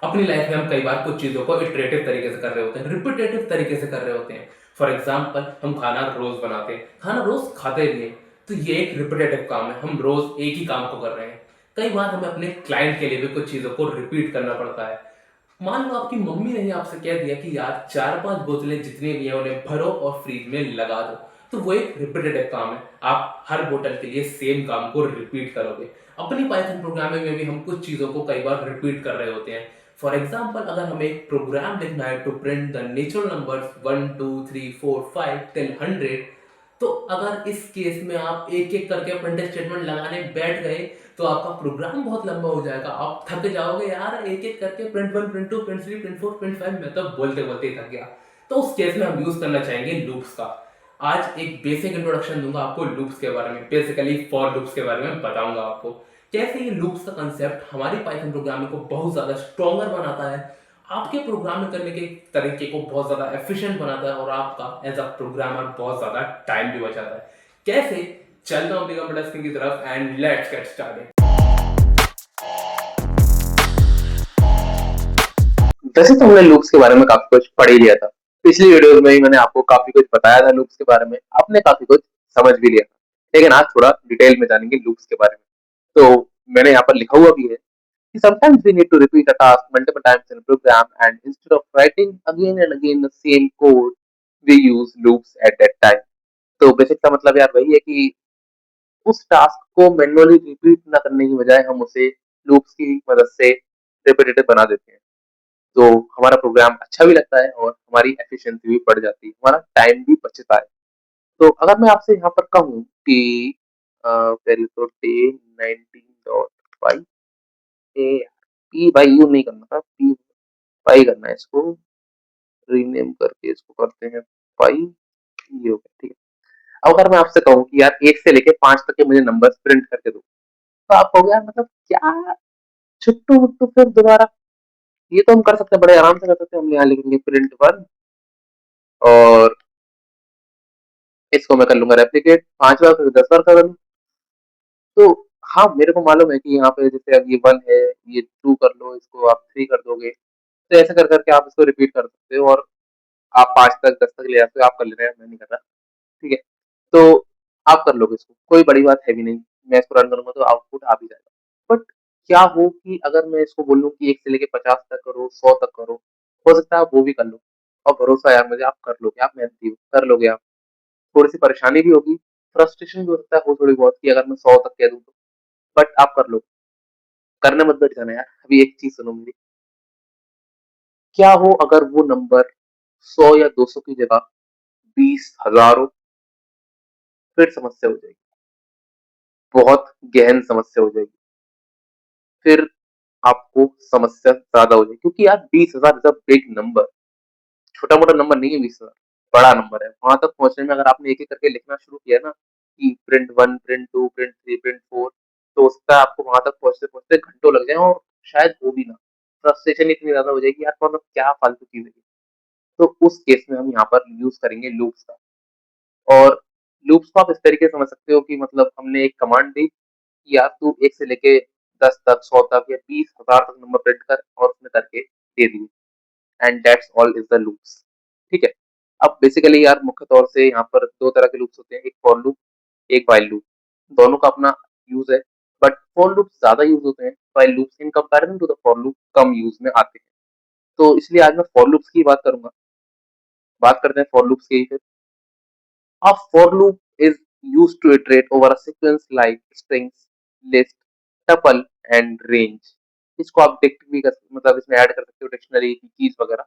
अपनी लाइफ में हम कई बार कुछ चीज़ों को इटरेटिव तरीके से कर रहे होते हैं, रिपिटेटिव तरीके से कर रहे होते हैं। फॉर एग्ज़ाम्पल हम खाना रोज़ बनाते हैं, खाना रोज़ खाते भी हैं, तो ये एक रिपिटेटिव काम है, हम रोज़ एक ही काम को कर रहे हैं। कई बार हमें अपने क्लाइंट के लिए भी कुछ चीज़ों को रिपीट करना पड़ता है। मान लो आपकी मम्मी ने ही आपसे कह दिया कि यार 4-5 बोतलें जितनी भी हैं उन्हें भरो और फ्रिज में लगा दो। तो वो एक रिपिटेटिव काम है। आप हर बोतल के लिए सेम काम को रिपीट करोगे। अपनी पाइथन प्रोग्रामिंग में भी हम कुछ चीज़ों को कई बार रिपीट कर रहे होते हैं। फॉर एग्जाम्पल अगर हमें एक प्रोग्राम लिखना है to print the natural numbers 1 2 3 4 5 till 100, तो अगर इस केस में आप एक एक करके प्रिंट स्टेटमेंट लगाने बैठ गए तो आपका प्रोग्राम बहुत लंबा हो जाएगा, आप थक जाओगे यार, एक एक करके print 1 print 2 print 3 print 4 print 5, मैं तो बोलते बोलते ही थक गया। तो उस केस में हम यूज करना चाहेंगे लूप्स का। आज एक बेसिक इंट्रोडक्शन दूंगा आपको लूप्स के बारे में, बेसिकली फॉर लूप्स के बारे में बताऊंगा आपको कैसे ये लूप्स का कंसेप्ट हमारी पाइथन प्रोग्रामिंग को बहुत ज्यादा स्ट्रॉन्गर बनाता है, आपके प्रोग्रामिंग करने के तरीके को बहुत ज्यादा एफिशिएंट बनाता है और आपका एज अ प्रोग्रामर बहुत ज्यादा टाइम भी बचाता है। कैसे, चलता हूं बिगम की तरफ एंड लेट्स गेट स्टार्टेड। वैसे तो हमने लूप्स के बारे में काफी कुछ पढ़ ही लिया था। पिछली वीडियोस में ही मैंने आपको काफी कुछ बताया था लूप्स के बारे में, आपने काफी कुछ समझ भी लिया था। लेकिन आज थोड़ा डिटेल में जानेंगे लूप्स के बारे में। तो मैंने यहाँ पर लिखा हुआ भी है कि sometimes we need to repeat a task multiple times in a program and instead of writing again and again the same code we use loops at that time। तो बेसिक सा मतलब यार वही है कि उस टास्क को मैन्युअली रिपीट ना करने की बजाय हम उसे लूप्स की मदद से रिपीटेटिव बना देते हैं। तो हमारा प्रोग्राम अच्छा भी लगता है और हमारी एफिशिएंसी भी बढ़ जाती है, हमारा टाइम भी बचता है। तो अगर मैं आपसे यहाँ पर कहूँ कि पहले तो डे 19.5 ए पी भाई यू नहीं करना था, पी पाई करना है, इसको रीनेम करके इसको करते हैं पाई, ये हो गया ठीक है। अब अगर मैं आपसे कहूँ कि यार 1 से लेके 5 तक के मुझे नंबर्स प्रिंट करके दो, तो आप कहोगे यार मतलब क्या छुट्टू मुट्टू फिर दोबारा। ये तो हम कर सकते हैं, बड़े आराम से कर सकते हैं। हम यहाँ लिखेंगे प्रिंट 1 और इसको मैं कर लूंगा रेप्लिकेट 5 बार, फिर 10 बार कर लूँ। तो हाँ, मेरे को मालूम है कि यहाँ पे जैसे अब ये 1 है, ये 2 कर लो, इसको आप 3 कर दोगे, तो ऐसे कर करके आप इसको रिपीट कर सकते हो और आप 5 तक 10 तक ले जाते हो। आप कर ले रहे हैं, मैं नहीं कर रहा, ठीक है। तो आप कर लोगे इसको, कोई बड़ी बात है भी नहीं। मैं इसको रन करूंगा तो आउटपुट आ भी जाएगा। बट क्या हो कि अगर मैं इसको बोलूँ कि 1 से लेके 50 तक करो, 100 तक करो, हो सकता है आप वो भी कर लो। और भरोसा है यार मुझे, आप कर लोगे, आप मेहनती हो, कर लोगे आप। थोड़ी-सी परेशानी भी होगी, फ्रस्ट्रेशन भी हो सकता है हो थोड़ी बहुत कि अगर मैं 100 तक कह दूँ तो, बट आप कर लो। करने मत बैठ जाना यार। अभी एक चीज़ सुनो मेरी, क्या हो अगर वो नंबर 100 या 200 की जगह 20,000 हो, फिर समस्या हो जाएगी, बहुत गहन समस्या हो जाएगी। फिर आपको समस्या ज़्यादा हो जाएगी क्योंकि यार 20,000 इज़ अ बिग नंबर, छोटा-मोटा नंबर नहीं है 20,000, बड़ा नंबर है। वहाँ तक पहुँचने में अगर आपने एक-एक करके लिखना शुरू किया ना कि प्रिंट 1, प्रिंट 2, प्रिंट 3, प्रिंट 4, तो हो सकता है आपको वहाँ तक पहुँचते-पहुँचते घंटों लग जाएँ और शायद हो भी ना। फ्रस्ट्रेशन इतनी ज़्यादा हो जाएगी यार, मतलब क्या फालतू चीज़ है ये। तो उस केस में हम यहाँ पर यूज़ करेंगे लूप्स का। और लूप्स को आप इस तरीके से समझ सकते हो कि मतलब हमने एक कमांड दी कि यार तू 1 से लेके 10 तक, 100 तक या 20,000 तक नंबर प्रिंट कर, और उसने करके दे दिए। And that's all is the loops, ठीक है। अब बेसिकली यार मुख्य तौर से यहाँ पर दो तरह के लूप्स होते हैं, एक फॉर लूप, एक वाइल लूप। दोनों का अपना यूज है, बट फॉर लूप ज्यादा यूज होते हैं, while loops in comparison to the for loop कम यूज में आते हैं। तो इसलिए आज मैं फॉर लूप्स की बात करूंगा। बात करते हैं फॉर लूप्स की फिर। A for loop is used to iterate over a sequence like strings, list, tuple and range। इसको आप डिक्ट भी कर, मतलब इसमें ऐड कर सकते हो डिक्शनरी की कीज वगैरह।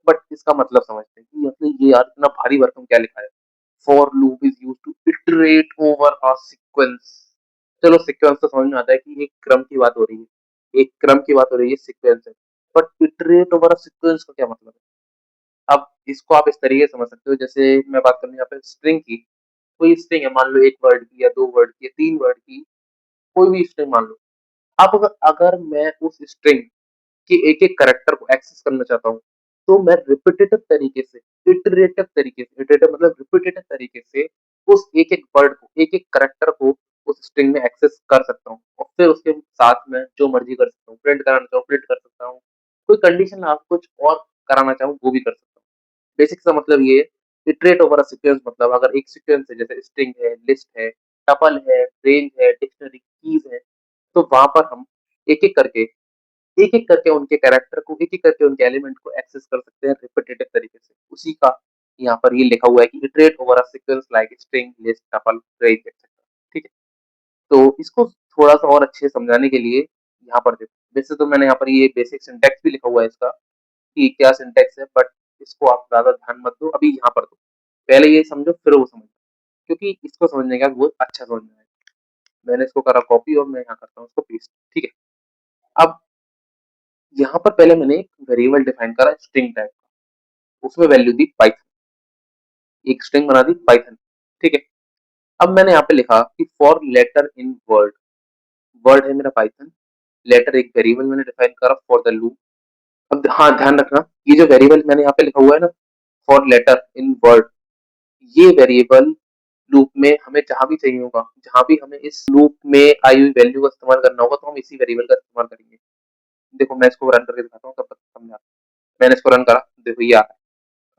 बट इसका मतलब समझते हैं कि मतलब ये यार इतना भारी भरकम क्या लिखा है। For loop is used to iterate over a sequence. चलो सीक्वेंस तो समझ में आता है कि एक क्रम की बात हो रही है, एक क्रम की बात हो रही है, सीक्वेंस है। But iterate over a sequence का क्या मतलब है? अब इसको आप इस तरीके से समझ सकते हो, जैसे मैं बात करूँ यहाँ पे स्ट्रिंग की। कोई स्ट्रिंग है, मान लो 1 वर्ड की या 2 वर्ड की या 3 वर्ड की, कोई भी स्ट्रिंग मान लो। अब अगर अगर मैं उस स्ट्रिंग के एक-एक कैरेक्टर को एक्सेस करना चाहता हूँ, तो मैं रिपिटेटिव तरीके से, इटरेटिव तरीके से, इटरेटिव मतलब रिपिटेटिव तरीके से उस एक-एक वर्ड को, एक-एक कैरेक्टर को उस स्ट्रिंग में एक्सेस कर सकता हूँ और फिर उसके साथ में जो मर्ज़ी कर सकता हूँ। प्रिंट कराना चाहूँ, प्रिंट कर सकता हूँ। कोई कंडीशन आप कुछ और कराना चाहो वो भी कर सकता हूँ। बेसिक सा मतलब ये है, इटरेट ओवर अ सीक्वेंस मतलब अगर एक सीक्वेंस है जैसे स्ट्रिंग है, लिस्ट है, टपल है, रेंज है, डिक्शनरी, कीज़ है, तो वहाँ पर हम एक-एक करके उनके कैरेक्टर को, एक-एक करके उनके एलिमेंट को एक्सेस कर सकते हैं रिपिटेटिव तरीके से। उसी का यहाँ पर ये लिखा हुआ है कि iterate over a sequence like string, list, tuple, range etcetera. ठीक है? तो इसको थोड़ा-सा और अच्छे से समझाने के लिए यहाँ पर देखो, वैसे तो मैंने यहाँ पर ये बेसिक सिंटैक्स भी लिखा हुआ है इसका कि क्या सिंटैक्स है, बट इसको आप ज़्यादा ध्यान मत दो, अभी यहाँ पर दो। पहले ये समझो फिर वो समझो, क्योंकि इसको समझने के बाद वो अच्छा समझ में आएगा। मैंने इसको करा कॉपी और मैं यहाँ करता हूँ इसको पेस्ट। ठीक है? अब यहाँ पर पहले मैंने एक वेरिएबल डिफाइन करा स्ट्रिंग टाइप का, उसमें वैल्यू दी पाइथन, एक स्ट्रिंग बना दी पाइथन। ठीक है? अब मैंने यहाँ पे लिखा कि for letter in word, word है मेरा पाइथन, लेटर एक वेरिएबल मैंने डिफाइन करा फॉर द लूप। अब हाँ, ध्यान रखना, ये जो वेरिएबल मैंने यहाँ पे लिखा हुआ है ना, फॉर लेटर इन वर्ड, ये वेरिएबल लूप में हमें जहां भी चाहिए होगा, जहां भी हमें इस लूप में आई हुई वैल्यू का इस्तेमाल करना होगा, तो हम इसी वेरिएबल का इस्तेमाल करेंगे। देखो मैं इसको रन करके दिखाता हूँ तब समझा। मैंने इसको रन करा, देखो ये आ रहा है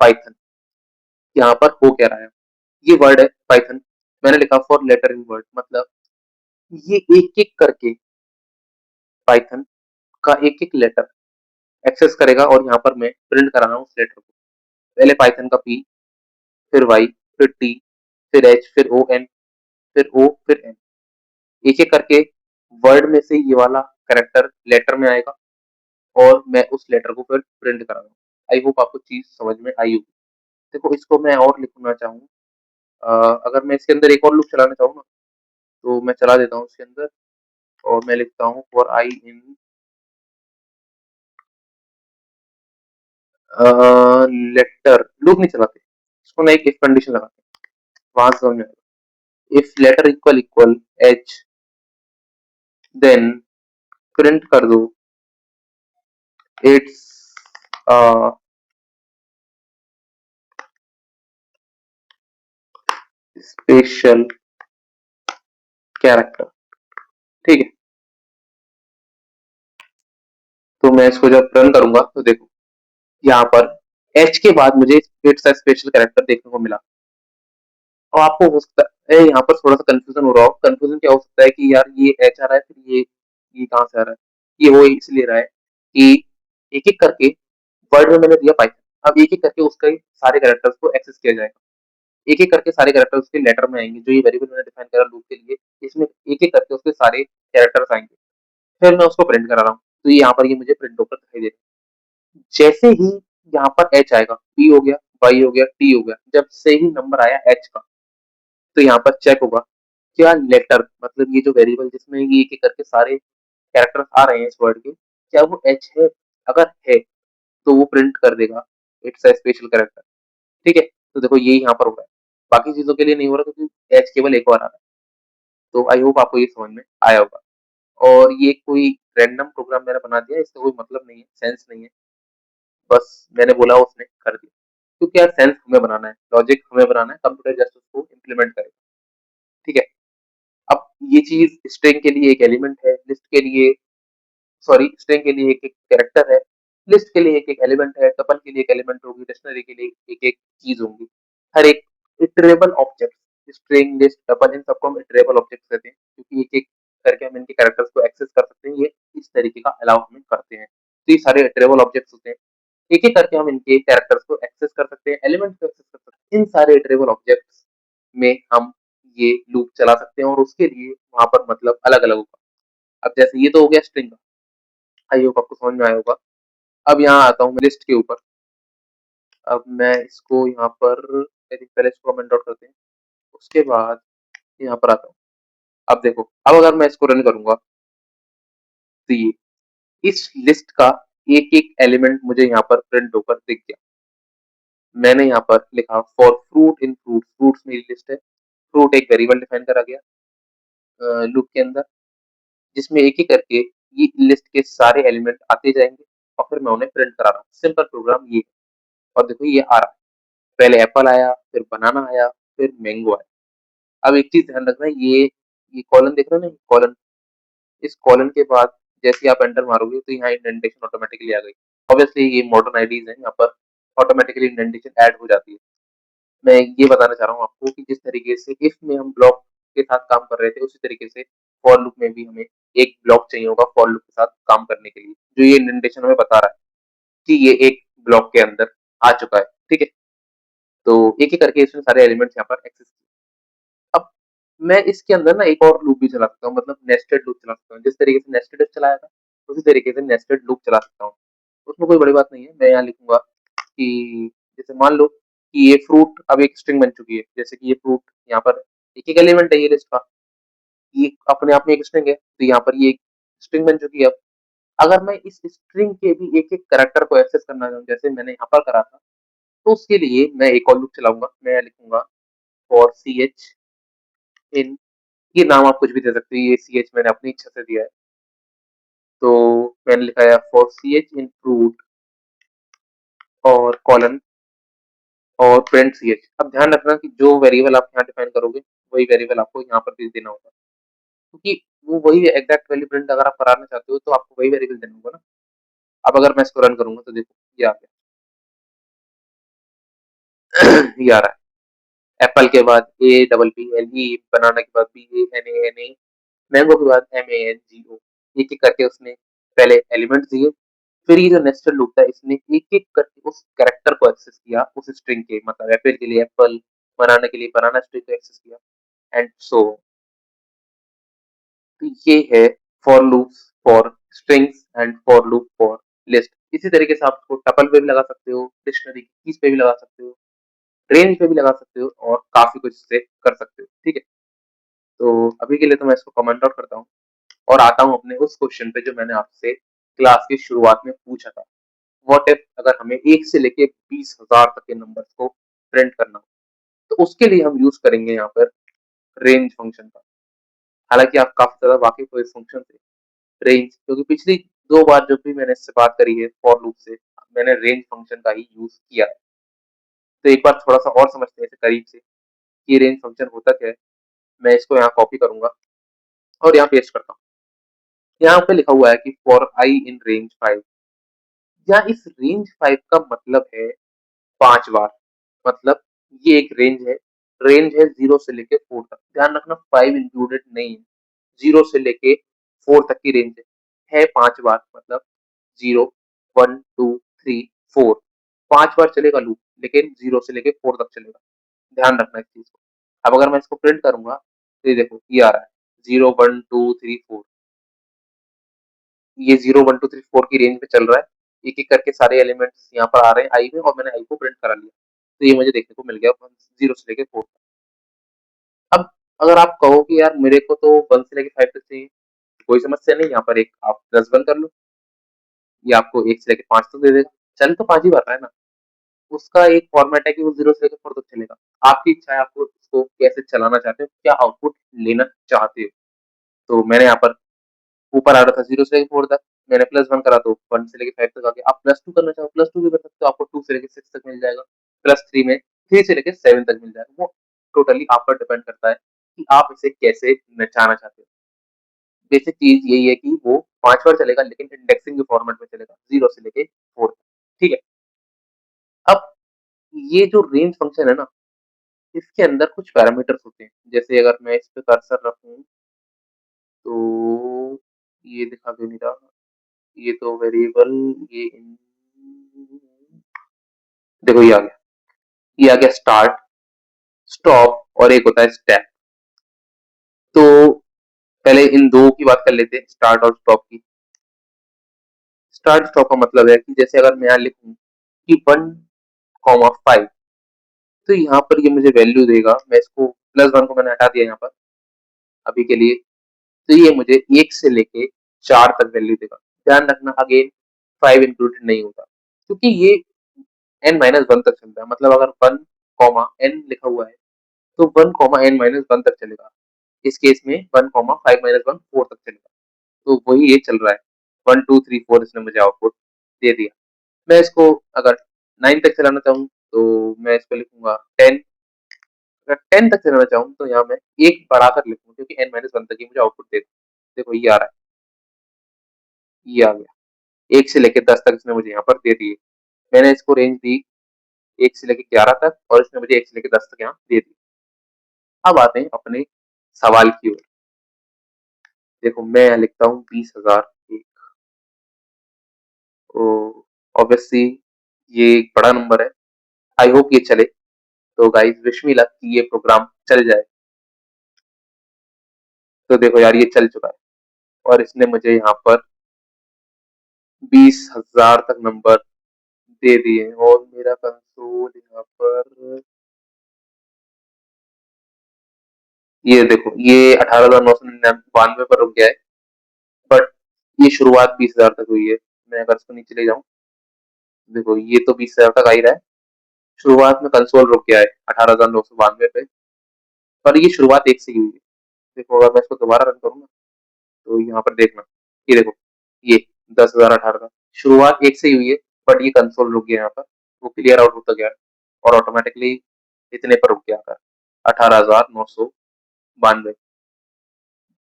पाइथन। यहाँ पर हो क्या रहा है, ये वर्ड है पाइथन, मैंने लिखा फॉर लेटर इन वर्ड, मतलब ये एक एक करके पाइथन का एक एक लेटर एक्सेस करेगा और यहाँ पर मैं प्रिंट करा रहा हूँ उस लेटर को। पहले पाइथन का पी, फिर वाई, फिर टी, फिर एच, फिर ओ एन, फिर ओ, फिर एन, एक एक करके वर्ड में से ये वाला करेक्टर लेटर में आएगा और मैं उस लेटर को फिर प्रिंट करा रहा हूँ। आई होप आपको चीज समझ में आई होगी। देखो इसको मैं और लिखना चाहूँ, अगर मैं इसके अंदर एक और लूप चलाना चाहूँ ना, तो मैं चला देता हूँ इसके अंदर और मैं लिखता हूँ for i in letter. Loop नहीं चलाते इसको, मैं एक इफ कंडीशन लगाते हैं, वहां से समझ में आएगा। If letter equal equal h, then print कर दो इट्स स्पेशल कैरेक्टर। ठीक है? तो मैं इसको जब रन करूंगा तो देखो यहाँ पर एच के बाद मुझे इट्स अ स्पेशल कैरेक्टर देखने को मिला। और आपको हो सकता है यहाँ पर थोड़ा सा कंफ्यूजन हो रहा हो। कंफ्यूजन क्या हो सकता है कि यार ये एच आ रहा है, फिर ये कहाँ से आ रहा है। ये वो इसलिए रहा है कि एक एक करके वर्ड में मैंने दिया पाइथन, अब एक एक करके उसके सारे कैरेक्टर्स को एक्सेस किया जाएगा। एक एक करके सारे कैरेक्टर उसके लेटर में आएंगे, जो ये वेरिएबल मैंने डिफाइन करा लूप के लिए, इसमें एक एक करके उसके सारे कैरेक्टर्स आएंगे। फिर मैं उसको प्रिंट करा रहा हूँ, तो यहाँ पर ये मुझे प्रिंट होकर दिखाई दे रहा है। जैसे ही यहाँ पर एच आएगा, पी हो गया, वाई हो गया, टी हो गया, जब से ही नंबर आया एच का, तो यहाँ पर चेक होगा क्या लेटर, मतलब ये जो वेरिएबल जिसमें ये एक एक करके सारे कैरेक्टर्स आ रहे हैं इस वर्ड के, क्या वो एच है। अगर है तो वो प्रिंट कर देगा इट्स अ स्पेशल कैरेक्टर। ठीक है? तो देखो ये यहाँ पर हो रहा है, बाकी चीजों के लिए नहीं हो रहा क्योंकि एच केवल एक बार आ रहा है। तो आई होप आपको ये समझ में आया होगा। और ये कोई रैंडम प्रोग्राम मैंने बना दिया, इसका कोई मतलब नहीं है, सेंस नहीं है, बस मैंने बोला उसने कर दिया। क्योंकि यार सेंस हमें बनाना है, लॉजिक हमें बनाना है, कंप्यूटर जस्ट उसको इम्प्लीमेंट करेगा। ठीक है? अब ये चीज स्ट्रिंग के लिए एक एलिमेंट है, लिस्ट के लिए, सॉरी स्ट्रिंग के लिए एक एक कैरेक्टर है, लिस्ट के लिए एक एक एलिमेंट है, टपल के लिए एक एलिमेंट होगी, डिक्शनरी के लिए एक एक चीज होगी। हर एक iterable object, string, list, tuple, इन सबको हम इटरेबल ऑब्जेक्ट कहते हैं, क्योंकि एक एक करके हम इनके कैरेक्टर्स को एक्सेस कर सकते हैं। ये इस तरीके का अलाउ हमें करते हैं, तो ये सारे इटरेबल ऑब्जेक्ट्स होते हैं। एक एक करके हम इनके कैरेक्टर्स को एक्सेस कर सकते हैं, एलिमेंट्स को एक्सेस कर सकते हैं। इन सारे इटरेबल ऑब्जेक्ट्स में हम ये लूप चला सकते हैं और उसके लिए वहां पर मतलब अलग अलग होगा। अब जैसे ये तो हो गया स्ट्रिंग का, आई होप आपको समझ में आया होगा। अब यहाँ आता हूँ लिस्ट के ऊपर। अब मैं इसको यहाँ पर पहले इसको कमेंट आउट करते हैं, उसके बाद यहाँ पर आता हूँ। अब देखो, अब अगर मैं इसको रन करूंगा तो ये इस लिस्ट का एक एक एलिमेंट मुझे यहाँ पर प्रिंट होकर दिख गया। मैंने यहाँ पर लिखा for fruit in fruit, fruits मेरी लिस्ट है, फ्रूट एक वेरिएबल डिफाइन करा गया लूप के अंदर, जिसमें एक एक करके ये लिस्ट के सारे एलिमेंट आते जाएंगे और फिर मैं उन्हें प्रिंट करा रहा हूँ। सिंपल प्रोग्राम ये है। और देखो ये आ रहा है, पहले एप्पल आया, फिर बनाना आया, फिर मैंगो आया। अब एक चीज ध्यान रखना, ये कॉलन देख रहे हो ना, कॉलन, इस कॉलन के बाद जैसे आप एंटर मारोगे तो यहाँ इंडेंटेशन ऑटोमेटिकली आ गई। ऑब्वियसली ये मॉडर्न आईडीज हैं, यहाँ पर ऑटोमेटिकली इंडेंटेशन ऐड हो जाती है। मैं ये बताना चाह रहा हूँ आपको कि जिस तरीके से इफ में हम ब्लॉक के साथ काम कर रहे थे, उसी तरीके से फॉर लूप में भी हमें एक ब्लॉक चाहिए होगा फॉर लूप के साथ काम करने के लिए, जो ये इंडेंटेशन हमें बता रहा है कि ये एक ब्लॉक के अंदर आ चुका है। ठीक है, तो एक एक करके इसमें सारे एलिमेंट्स यहाँ पर एक्सेस। अब मैं इसके अंदर ना एक और लूप भी चला सकता हूँ, मतलब नेस्टेड लूप चला सकता हूँ। जिस तरीके से नेस्टेड इफ चलाया था, उसी तरीके से नेस्टेड लूप चला सकता हूँ। उसमें कोई बड़ी बात नहीं है। मैं यहाँ लिखूंगा कि जैसे मान लो कि ये फ्रूट अब एक स्ट्रिंग बन चुकी है, जैसे कि ये फ्रूट यहाँ पर एक एक एलिमेंट है ये लिस्ट का, ये अपने आप में एक स्ट्रिंग है, तो यहाँ पर ये एक स्ट्रिंग बन चुकी है। अब अगर मैं इस स्ट्रिंग के भी एक एक कैरेक्टर को एक्सेस करना चाहूँ, जैसे मैंने यहाँ पर करा था, तो उसके लिए मैं एक और लूप चलाऊंगा। मैं यहाँ लिखूंगा फॉर सी एच इन, ये नाम आप कुछ भी दे सकते हो, ये सी एच मैंने अपनी इच्छा से दिया है, तो मैंने लिखा है for c h in fruit और कॉलन और प्रिंट सी एच। अब ध्यान रखना कि जो वेरिएबल आप यहाँ डिफाइन करोगे, वही वेरिएबल आपको यहाँ पर भी देना होगा, क्योंकि वो वही एग्जैक्ट वैल्यू प्रिंट अगर आप कराना चाहते हो तो आपको वही वेरिएबल देना होगा ना। अब अगर मैं इसको रन करूंगा तो देखो ये आ गया ये आ रहा है। एप्पल के बाद A double P L E, banana के बाद B A N A, mango के बाद एम ए एन जी ओ। एक एक करके उसने पहले एलिमेंट दिए, फिर ये जो नेस्टेड लूप था इसने एक एक करके उस कैरेक्टर को एक्सेस किया उस स्ट्रिंग के, मतलब एप्पल के लिए एप्पल, बनाना के लिए बनाना स्ट्रिंग को एक्सेस किया, एंड सो। तो ये है for loops for strings and for loop for list. इसी तरीके से आप इसको टपल पे भी लगा सकते हो, डिक्शनरी कीज पे भी लगा सकते हो, रेंज पे भी लगा सकते हो, और काफी कुछ से कर सकते हो। ठीक है, तो अभी के लिए तो मैं इसको कमेंट आउट करता हूँ और आता हूँ अपने उस क्वेश्चन पे जो मैंने आपसे क्लास की शुरुआत में पूछा था। व्हाट इफ अगर हमें 1 से लेके 20,000 तक के नंबर्स को प्रिंट करना हो, तो उसके लिए हम यूज करेंगे यहाँ पर रेंज फंक्शन का। हालांकि आप काफी ज्यादा वाकिफ हो इस फंक्शन से, रेंज, क्योंकि पिछली 2 बार जब भी मैंने इससे बात करी है फॉर लूप से, मैंने रेंज फंक्शन का ही यूज किया है। तो एक बार थोड़ा सा और समझते हैं इसे करीब से कि रेंज फंक्शन होता क्या है। मैं इसको यहाँ कॉपी करूंगा और यहाँ पेस्ट करता हूँ। यहाँ पे लिखा हुआ है कि फॉर आई इन रेंज 5, या इस रेंज 5 का मतलब है 5 बार, मतलब ये एक रेंज है। रेंज है 0 से लेके 4 तक, ध्यान रखना 5 इंक्लूडेड नहीं है, 0 से लेके 4 तक की रेंज है 5 बार, मतलब 0 1 2 3 4, 5 बार चलेगा लूप, लेकिन 0 से लेके 4 तक चलेगा। ध्यान रखना इस चीज को। अब अगर मैं इसको प्रिंट करूंगा तो ये देखो ये आ रहा है 0 1 2 3 4, ये 0 1 2 3 4 की रेंज में चल रहा है। एक एक करके सारे एलिमेंट्स यहाँ पर आ रहे हैं आई में, और मैंने आई को प्रिंट करा लिया, तो ये मुझे देखने को मिल गया 0 से लेके 4 तक। अब अगर आप कहो कि यार मेरे को तो 1 से लेके 5 तक चाहिए, कोई समस्या नहीं, यहाँ पर एक आप प्लस 1 कर लो, ये आपको 1 से लेके 5 तक दे देगा। चल तो 5 ही भर रहा है ना। उसका एक फॉर्मेट है कि वो 0 से लेकर 4 तक चलेगा। आपकी इच्छा है, आपको उसको कैसे चलाना चाहते हो, क्या आउटपुट लेना चाहते हो। तो मैंने यहाँ पर ऊपर आ रहा था 0 से लेकर 4 तक, मैंने +1 करा तो 1 से लेकर 5 तक आ गया। आप +2 करना चाहो +2 भी कर सकते हो, आपको 2 से लेकर 6 तक मिल जाएगा। +3 में 3 से लेकर 7 तक मिल जाएगा। वो टोटली आप पर डिपेंड करता है कि आप इसे कैसे नचाना चाहते हो। बेसिक चीज यही है कि वो 5 बार चलेगा, लेकिन इंडेक्सिंग के फॉर्मेट में चलेगा 0 से लेके 4 तक। ठीक है, अब ये जो रेंज फंक्शन है ना, इसके अंदर कुछ पैरामीटर्स होते हैं। जैसे अगर मैं इस पे कर्सर रखूं तो ये दिखा क्यों नहीं रहा, ये तो वेरिएबल, ये देखो ये आ गया, ये आ गया स्टार्ट, स्टॉप, और एक होता है स्टेप। तो पहले इन दो की बात कर लेते हैं, स्टार्ट और स्टॉप की। स्टार्ट स्टॉप का मतलब है कि जैसे अगर मैं यहाँ लिखूं कि 1,5, तो यहाँ पर ये मुझे वैल्यू देगा। मैं इसको +1 को मैंने हटा दिया यहाँ पर अभी के लिए, तो ये मुझे 1 से लेके 4 तक वैल्यू देगा। ध्यान रखना अगेन 5 इंक्लूडेड नहीं होता, क्योंकि ये n-1 तक चलता है। मतलब अगर 1 कॉमा n लिखा हुआ है तो 1 कॉमा n-1 तक चलेगा। इस केस में 1 कॉमा 5-1 4 तक चलेगा। तो वही ये चल रहा है, 1 2 3 4 इसने मुझे आउटपुट दे दिया। मैं इसको अगर 9 तक चलाना चाहूँ तो मैं इसको लिखूंगा 10। अगर 10 तक चलाना चाहूँ तो यहाँ मैं एक बढ़ाकर लिखूंगा, क्योंकि n-1 तक ही मुझे आउटपुट देगा। देखो ये आ रहा है, ये आ गया, 1 से लेके 10 तक इसने मुझे यहाँ पर दे दिए। मैंने इसको रेंज दी 1 से लेके 11 तक और इसने मुझे 1 से लेके 10 तक यहाँ दे दी। अब आते हैं अपने सवाल की ओर। देखो मैं यहाँ लिखता हूँ 20,000 एक। तो ऑब्वियसली ये एक बड़ा नंबर है। आई होप ये चले। तो गाइस विश मी लक कि ये प्रोग्राम चल जाए। तो देखो यार ये चल चुका है और इसने मुझे यहाँ पर 20,000 तक नंबर दे दिए और मेरा कंसोल यहाँ पर ये देखो ये 18,992 पर रुक गया है। बट ये शुरुआत 20,000 तक हुई है। मैं अगर इसको नीचे ले जाऊं देखो ये तो 20,000 तक आ ही रहा है। शुरुआत में कंसोल रुक गया है 18,992 पे। पर ये शुरुआत एक से ही हुई है। देखो अगर मैं इसको दोबारा रन करूँ ना तो यहाँ पर देखना ये देखो ये 10,018 का शुरुआत एक से ही हुई है। बट ये कंसोल रुक गया यहाँ पर। वो क्लियर आउट होता गया और ऑटोमेटिकली इतने पर रुक गया था 18,992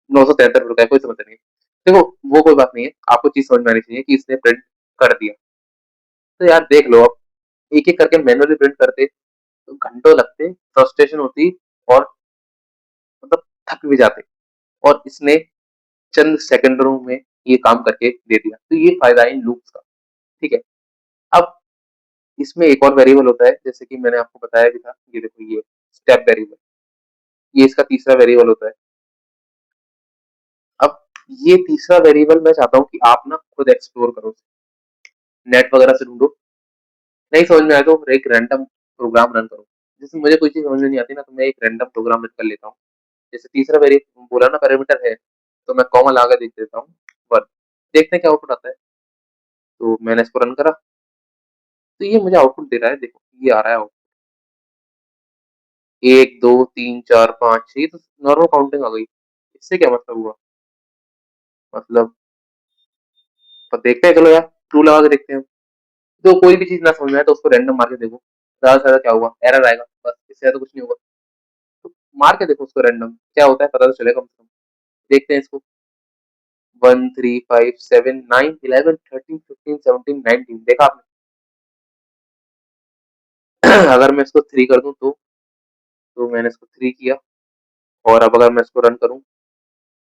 973 रुपए कोई समझ नहीं। देखो वो कोई बात नहीं है। आपको चीज समझ में आनी चाहिए कि इसने प्रिंट कर दिया। तो यार देख लो अब एक एक करके मैनुअली प्रिंट करते तो घंटों लगते फ्रस्ट्रेशन होती और मतलब थक भी जाते। और इसने चंद सेकंडों में ये काम करके दे दिया। तो ये फायदा है इन लूप्स का। ठीक है। अब इसमें एक और वेरिएबल होता है जैसे कि मैंने आपको बताया भी था। ये देखो ये स्टेप वेरिएबल ये इसका तीसरा वेरिएबल होता है। अब ये तीसरा वेरिएबल मैं चाहता हूँ कि आप ना खुद एक्सप्लोर करो नेट वगैरह से ढूंढो। नहीं समझ में आए तो एक रैंडम प्रोग्राम रन करो। जैसे मुझे कोई चीज समझ में नहीं आती ना तो मैं एक रैंडम प्रोग्राम रन कर लेता हूँ। जैसे तीसरा वेरिएबल बोला ना पैरामीटर है तो मैं कॉमा लगा देख देता हूँ वन। देखते हैं क्या आउटपुट आता है। तो मैंने इसको रन करा तो ये मुझे आउटपुट दे रहा है। देखो ये आ रहा है आउटपुट 1 2 3 4 5 6 तो नॉर्मल काउंटिंग आ गई। इससे क्या मतलब हुआ मतलब तो देखते हैं चलो यार ट्रू लगा के देखते हैं। तो कोई भी चीज ना समझ में आए तो उसको रैंडम मार के देखो ज्यादा से ज्यादा क्या हुआ एरर आएगा बस इससे ज्यादा कुछ नहीं होगा। तो मार के देखो उसको रैंडम क्या होता है पता तो चलेगा कम से कम। देखते हैं इसको 1 3 5 7 9 11 13 15 17 19 देखा आपने। अगर मैं इसको 3 कर दूं तो मैंने इसको 3 किया और अब अगर मैं इसको रन करूं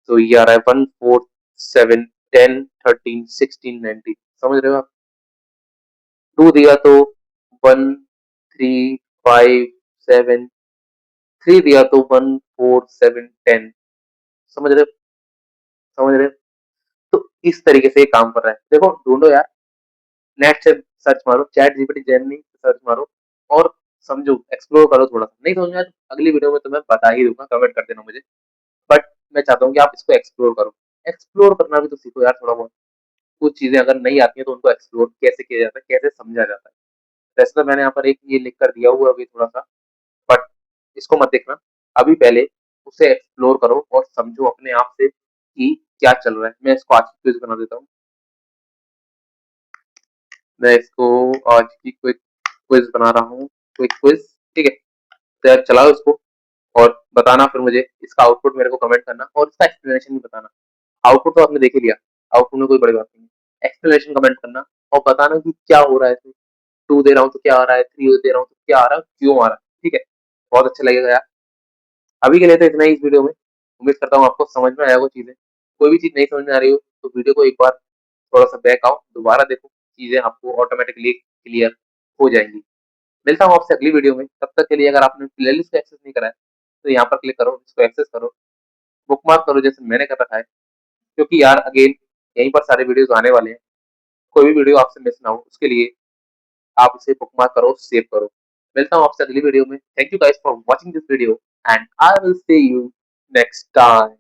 तो ये आ रहा है 1 4 7 10 13 16 19 समझ रहे हो आप। 2 दिया तो 1 3 5 7 3 दिया तो 1 4 7 10 समझ रहे हो समझ रहे हो। तो इस तरीके से ये काम कर रहा है। देखो ढूंढो यार नेट से सर्च मारो चैट जीपीटी जेमिनी सर्च मारो और समझो एक्सप्लोर करो थोड़ा सा। नहीं समझ में आया तो अगली वीडियो में तो मैं बता ही दूंगा कमेंट कर देना मुझे। बट मैं चाहता हूँ कि आप इसको एक्सप्लोर करो। एक्सप्लोर करना भी तो सीखो यार थोड़ा बहुत। कुछ चीजें अगर नहीं आती हैं तो उनको एक्सप्लोर कैसे किया जाता है कैसे समझा जाता है। वैसे तो मैंने यहाँ पर एक ये लिख कर दिया हुआ अभी थोड़ा सा। बट इसको मत देखना अभी पहले उसे एक्सप्लोर करो और समझो अपने आप से कि क्या चल रहा है। मैं इसको आज की क्विज बना देता हूँ। मैं इसको आज की क्विक क्विज बना रहा हूँ क्विक क्विज। ठीक है। तो यार चलाओ इसको और बताना फिर मुझे इसका आउटपुट मेरे को कमेंट करना और इसका एक्सप्लेनेशन भी बताना। आउटपुट तो आपने देख ही लिया। आउटपुट में कोई बड़ी बात नहीं है। एक्सप्लेनेशन कमेंट करना और बताना कि क्या हो रहा है इसमें। 2 दे रहा हूँ तो क्या आ रहा है 3 दे रहा हूँ तो क्या आ रहा है क्यों आ रहा है। ठीक है। बहुत अच्छा लगेगा यार। अभी के लिए तो इतना ही इस वीडियो में। उम्मीद करता हूँ आपको समझ में आया वो चीजें। कोई भी चीज नहीं समझ में आ रही हो तो वीडियो को एक बार थोड़ा सा बैक आओ दोबारा देखो चीजें आपको ऑटोमेटिकली क्लियर हो जाएंगी। मिलता हूँ आपसे अगली वीडियो में। तब तक के लिए अगर आपने प्लेलिस्ट को एक्सेस नहीं करा है तो यहाँ पर क्लिक करो इसको एक्सेस करो बुकमार्क करो जैसे मैंने कर रखा है। क्योंकि यार अगेन यहीं पर सारे वीडियोस आने वाले हैं। कोई भी वीडियो आपसे मिस ना हो उसके लिए आप इसे बुकमार्क करो सेव करो। मिलता हूँ आपसे अगली वीडियो में। Thank you guys for watching this video and I will see you next time.